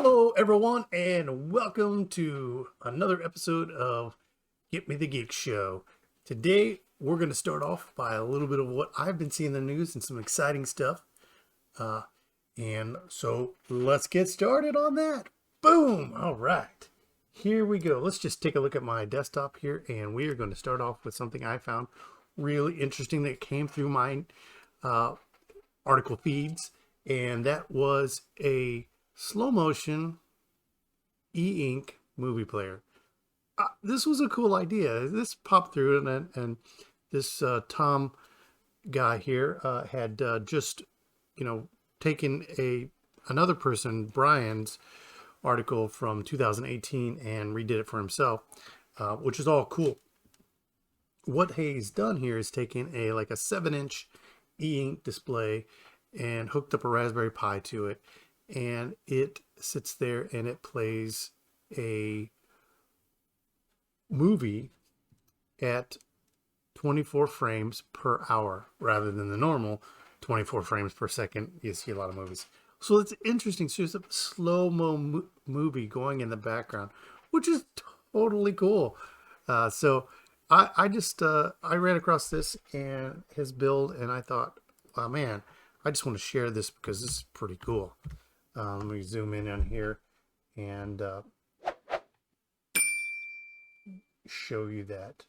Hello everyone, and welcome to another episode of Get Me the Geek Show. Today we're going to start off by a little bit of what I've been seeing in the news and some exciting stuff. And so let's get started on that. Boom! All right, here we go. Let's just take a look at my desktop here, and we are going to start off with something I found really interesting that came through my article feeds, and that was a slow motion EInk movie player. This was a cool idea. This popped through, and this Tom guy here had just, taken another person, Brian's article from 2018, and redid it for himself, which is all cool. What he's done here is taken a 7-inch EInk display and hooked up a Raspberry Pi to it, and it sits there and it plays a movie at 24 frames per hour rather than the normal 24 frames per second you see a lot of movies. So it's interesting. So there's a slow-mo movie going in the background, which is totally cool. So I ran across this and his build, and I thought, oh man, I just want to share this because this is pretty cool. Let me zoom in on here and show you that.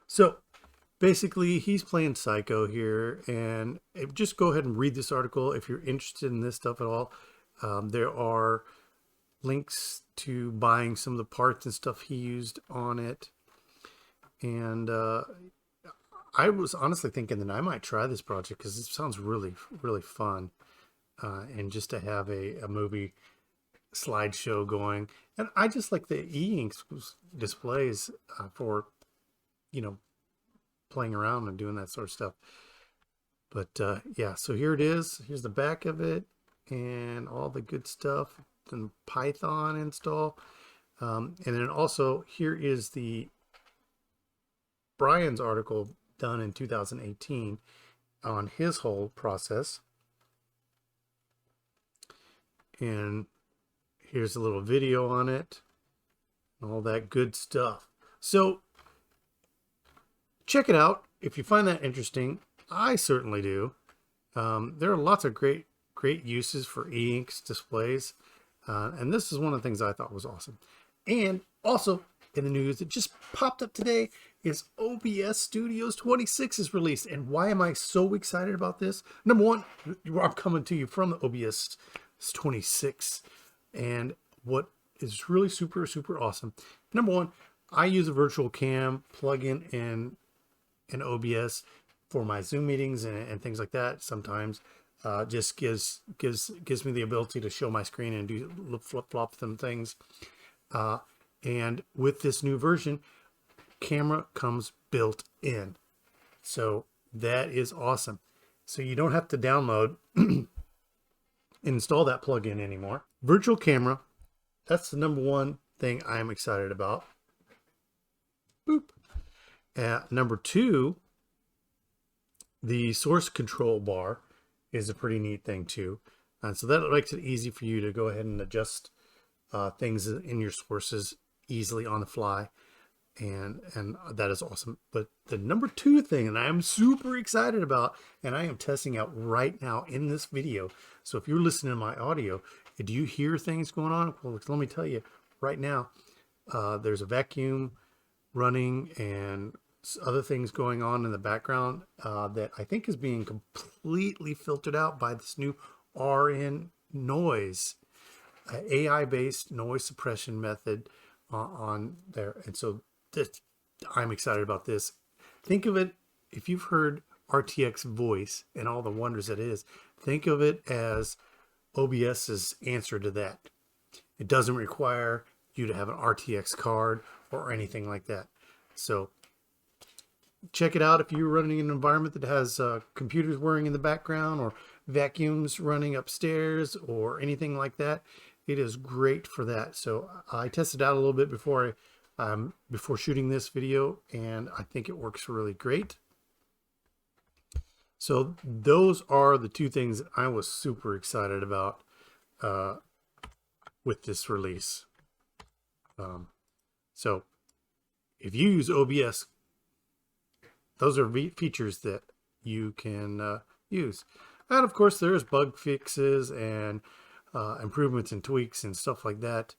So basically he's playing Psycho here, and just go ahead and read this article if you're interested in this stuff at all. There are links to buying some of the parts and stuff he used on it, and I was honestly thinking that I might try this project because it sounds really fun. And just to have a movie slideshow going. And I just like the EInk displays for, playing around and doing that sort of stuff. But yeah, so here it is. Here's the back of it and all the good stuff. And Python install. And then also here is the Brian's article done in 2018 on his whole process. And here's a little video on it, all that good stuff. So check it out if you find that interesting. I certainly do. There are lots of great uses for EInk displays, and this is one of the things I thought was awesome. And also in the news that just popped up today is OBS Studio 26 is released. And why am I so excited about this? Number one, I'm coming to you from the OBS 26, and what is really super awesome, number one, I use a virtual cam plugin in OBS for my Zoom meetings and things like that. Sometimes just gives me the ability to show my screen and do flip-flop some things, and with this new version, camera comes built in, so that is awesome. So you don't have to download install that plugin anymore. Virtual camera, that's the number one thing I'm excited about. Boop. Number two, the source control bar is a pretty neat thing too. And so that makes it easy for you to go ahead and adjust things in your sources easily on the fly. And that is awesome. But the number two thing, and I'm super excited about, and I am testing out right now in this video. So if you're listening to my audio, do you hear things going on? Well, let me tell you right now, there's a vacuum running and other things going on in the background that I think is being completely filtered out by this new RN noise, AI-based noise suppression method on there. And so I'm excited about this. Think of it, if you've heard RTX voice and all the wonders it is, think of it as OBS's answer to that. It doesn't require you to have an RTX card or anything like that. So check it out if you're running an environment that has computers whirring in the background or vacuums running upstairs or anything like that. It is great for that. So I tested out a little bit before shooting this video, and I think it works really great. So those are the two things that I was super excited about. with this release. So if you use OBS, those are features that you can use. And of course, there's bug fixes and improvements and tweaks and stuff like that.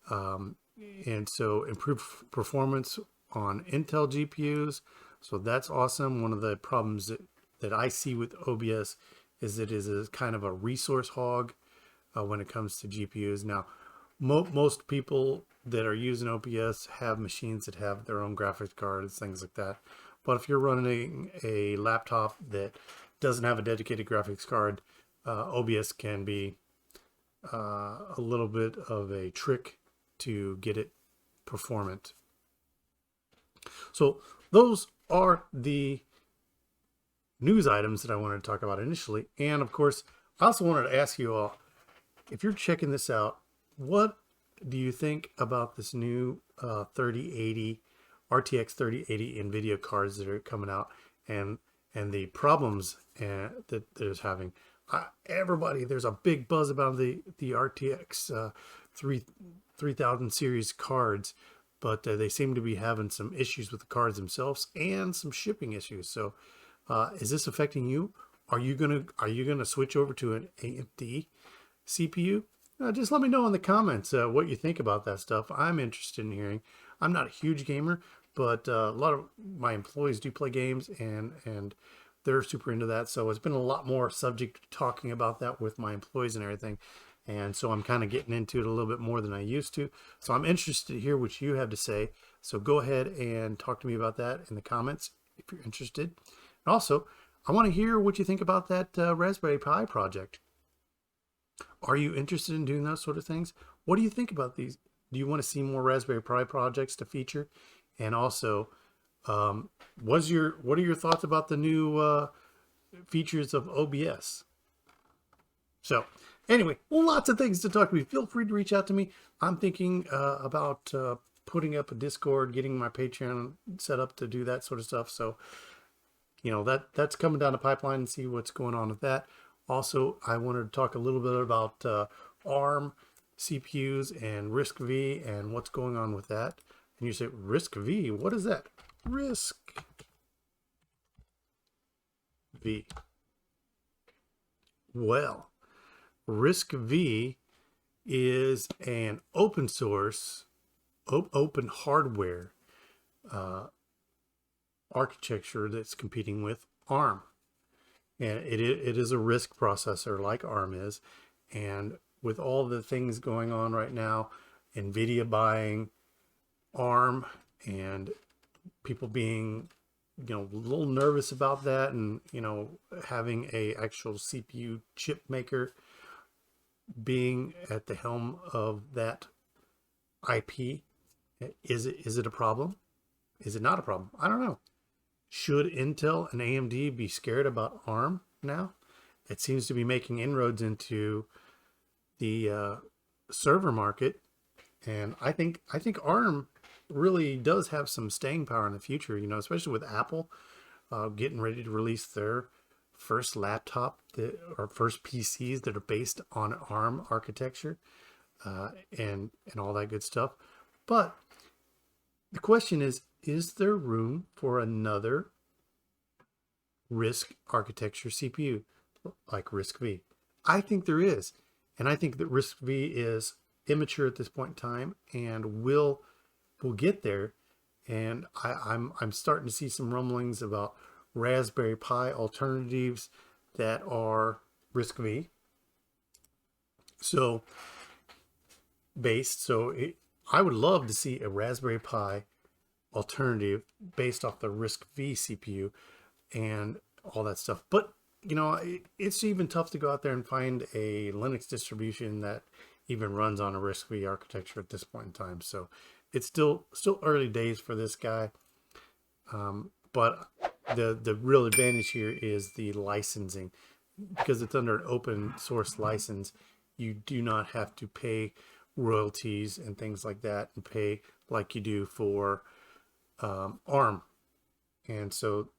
And so improved performance on Intel GPUs. So that's awesome. One of the problems that I see with OBS is it is a kind of a resource hog when it comes to GPUs. Now, most people that are using OBS have machines that have their own graphics cards, things like that. But if you're running a laptop that doesn't have a dedicated graphics card, OBS can be a little bit of a trick to get it performant. So those are the news items that I wanted to talk about initially. And of course, I also wanted to ask you all, if you're checking this out, what do you think about this new 3080 RTX 3080 NVIDIA cards that are coming out, and the problems that it's having? Everybody, there's a big buzz about the RTX 3000 series cards, but they seem to be having some issues with the cards themselves and some shipping issues. So is this affecting you? Are you gonna switch over to an AMD CPU? Just let me know in the comments what you think about that stuff. I'm interested in hearing. I'm not a huge gamer, but a lot of my employees do play games, and they're super into that. So it's been a lot more subject to talking about that with my employees and everything. And so I'm kind of getting into it a little bit more than I used to. So I'm interested to hear what you have to say. So go ahead and talk to me about that in the comments if you're interested. And also, I want to hear what you think about that Raspberry Pi project. Are you interested in doing those sort of things? What do you think about these? Do you want to see more Raspberry Pi projects to feature? And also, what are your thoughts about the new features of OBS? So anyway, lots of things to talk to me. Feel free to reach out to me. I'm thinking about putting up a Discord, getting my Patreon set up to do that sort of stuff. So, you know, that's coming down the pipeline, and see what's going on with that. Also, I wanted to talk a little bit about ARM CPUs and RISC-V and what's going on with that. And you say, RISC-V, what is that? RISC-V. Well, RISC-V is an open source, open hardware architecture that's competing with ARM. And it is a RISC processor like ARM is. And with all the things going on right now, NVIDIA buying ARM and people being, you know, a little nervous about that, and, you know, having a actual CPU chip maker being at the helm of that IP, is it a problem? Is it not a problem? I don't know. Should Intel and AMD be scared about ARM now? It seems to be making inroads into the server market, and I think ARM really does have some staying power in the future. You know, especially with Apple getting ready to release their first laptop or first PCs that are based on ARM architecture, and all that good stuff. But the question is there room for another RISC architecture CPU like RISC-V? I think there is. And I think that RISC-V is immature at this point in time, and will get there. And I'm starting to see some rumblings about Raspberry Pi alternatives that are RISC-V. So based. So I would love to see a Raspberry Pi alternative based off the RISC-V CPU and all that stuff. But, you know, it's even tough to go out there and find a Linux distribution that even runs on a RISC-V architecture at this point in time. So it's still early days for this guy. But the real advantage here is the licensing. Because it's under an open source license, you do not have to pay royalties and things like that, and pay like you do for ARM. And so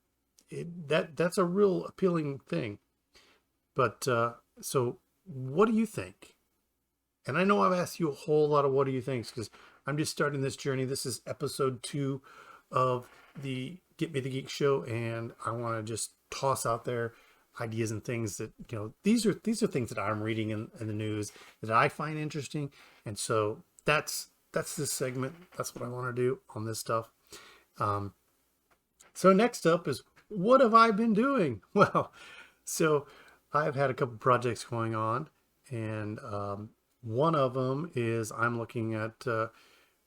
that's a real appealing thing. But so what do you think? And I know I've asked you a whole lot of what do you think, because I'm just starting this journey. This is episode 2 of the Get Me the Geek show, and I want to just toss out there ideas and things that, you know, these are things that I'm reading in the news that I find interesting. And so that's this segment. That's what I want to do on this stuff. So next up is, what have I been doing? Well, so I've had a couple projects going on, and one of them is I'm looking at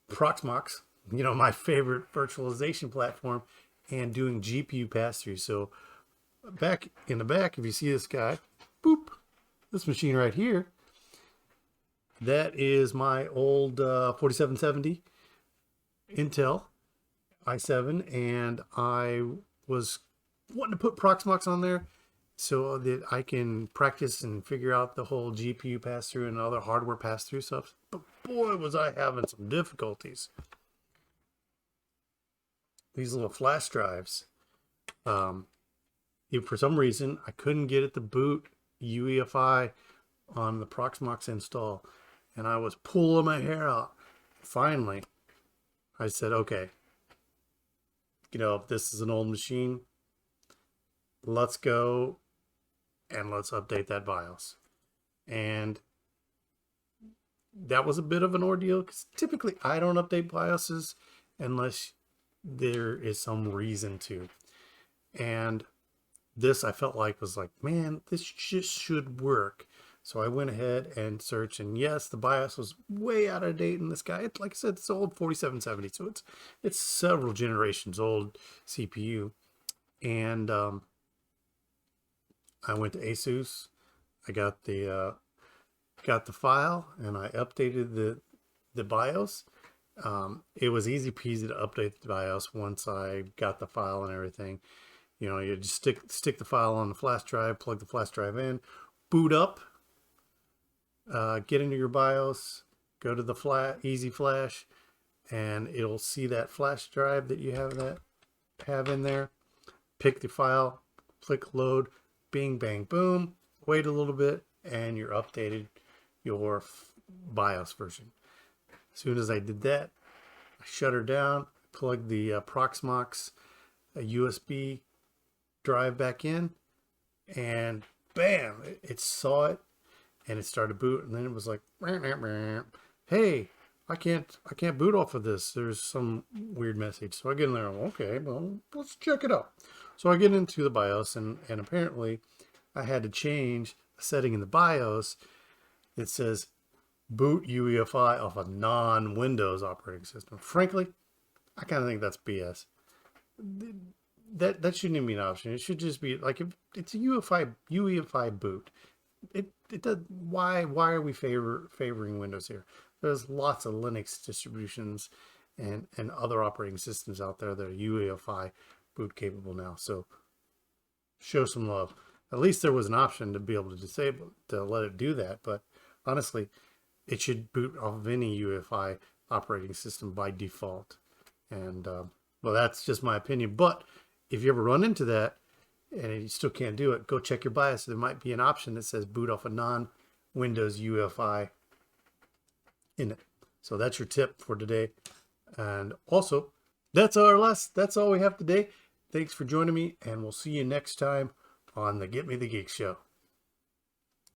Proxmox, you know, my favorite virtualization platform, and doing GPU pass-through. So back in the back, if you see this guy, boop, this machine right here, that is my old 4770 Intel i7, and I was wanting to put Proxmox on there so that I can practice and figure out the whole GPU pass-through and other hardware pass-through stuff. But boy, was I having some difficulties. These little flash drives, if for some reason I couldn't get it to boot UEFI on the Proxmox install, and I was pulling my hair out. Finally, I said, okay, you know, if this is an old machine, let's go and let's update that BIOS. And that was a bit of an ordeal, because typically I don't update BIOSes unless there is some reason to. And this, I felt like, was like, man, this just should work. So I went ahead and searched, and yes, the BIOS was way out of date in this guy. Like I said, it's old 4770, so it's several generations old CPU. And I went to ASUS. I got the file, and I updated the BIOS. It was easy peasy to update the BIOS once I got the file and everything. You know, you just stick the file on the flash drive, plug the flash drive in, boot up, get into your BIOS, go to the easy flash, and it'll see that flash drive that you have in there. Pick the file, click load, bing, bang, boom. Wait a little bit, and you're updated your BIOS version. As soon as I did that, I shut her down, plugged the Proxmox USB drive back in, and bam, it saw it, and it started boot. And then it was like, hey, I can't boot off of this. There's some weird message. So I get in there, okay, well, let's check it out. So I get into the BIOS, and apparently I had to change a setting in the BIOS. It says boot UEFI off a non-Windows operating system. Frankly, I kind of think that's BS. That shouldn't even be an option. It should just be like, if it's a UEFI boot. It does. Why are we favoring Windows here? There's lots of Linux distributions and other operating systems out there that are UEFI boot capable now. So show some love. At least there was an option to be able to disable, to let it do that. But honestly, it should boot off of any UEFI operating system by default. And well, that's just my opinion. But if you ever run into that and you still can't do it, go check your BIOS. There might be an option that says boot off a non-Windows UEFI in it. So that's your tip for today. And also, that's all we have today. Thanks for joining me, and we'll see you next time on the Get Me the Geek show.